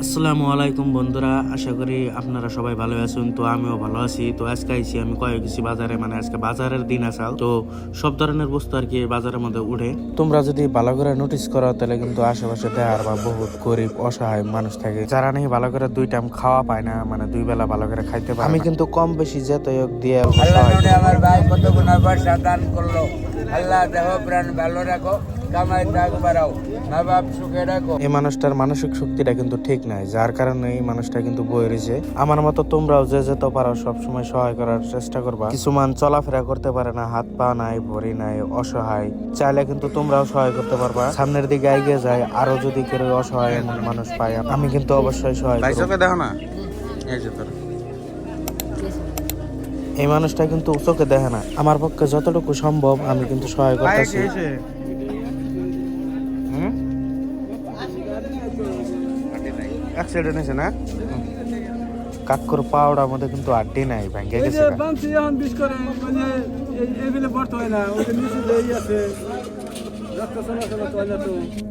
আসসালামু আলাইকুম বন্ধুরা, আশা করি আপনারা সবাই ভালো আছেন। তো আমিও ভালো আছি। তো আজকে আইছি আমি গেছি বাজারে, মানে আজকে বাজারের দিন আসাল। তো সব ধরনের বস্তু আর কি বাজারের মধ্যে উঠে। তোমরা যদি ভালো করে নোটিস করো তাহলে কিন্তু আশেপাশে দেখার বা বহুত গরিব অসহায় মানুষ থাকে, যারা নাকি ভালো করে 2 টাইম খাওয়া পায় না, মানে 2 বেলা ভালো করে খাইতে পারে। আমি কিন্তু কম বেশি যেতে হোক দিয়ে আমার ভাই কত গুণা পয়সা দান করলো। আল্লাহ দেহ প্রাণ ভালো রাখো, কামাই দাগ বাড়াও, মা বাপ সুখে রাখো। এই মানুষটার মানসিক শক্তিটা কিন্তু ঠিক নাই, যার কারণে এই মানুষটা কিন্তু বয়ে রয়েছে। আমার মতো তোমরাও যে যেতে পারো সবসময় সহায় করার চেষ্টা করবা। কিছুমান চলাফেরা করতে পারে না, হাত পা নাই, ভরি নাই, অসহায়, চাইলে কিন্তু তোমরাও সহায় করতে পারবা। সামনের দিকে এগিয়ে যায়, আরো যদি কেউ অসহায় এমন মানুষ পায় আমি কিন্তু অবশ্যই সহায় করব। দেখো না, এই মানুষটা কিন্তু চোখে দেখে না, আমার পক্ষে যতটুকু সম্ভব আমি কিন্তু সহায় করতেছি। অ্যাক্সিডেন্ট হয়েছে না? কাকুর পাওড়ার মধ্যে কিন্তু আড্ডি নাই, ভেঙে গেছে।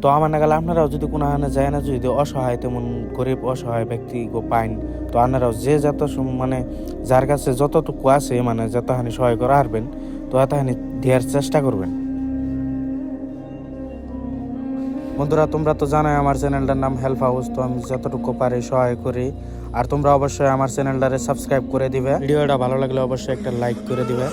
তো আমার নাগালে আপনারাও যদি কোনো হানে যায় না, যদি অসহায় তেমন গরিব অসহায় ব্যক্তি পাইন, তো আপনারাও যে যত মানে যার কাছে যতটুকু আছে, মানে যতখানি সহায় করা হারবেন, তো এতখানি দেওয়ার চেষ্টা করবেন। বন্ধুরা, তোমরা তো জানাই আমার চ্যানেলটার নাম হেল্প হাউস। তো আমি যতটুকু পারি সহায় করি। আর তোমরা অবশ্যই আমার চ্যানেলটারে সাবস্ক্রাইব করে দিবে। ভিডিওটা ভালো লাগলে অবশ্যই একটা লাইক করে দিবে।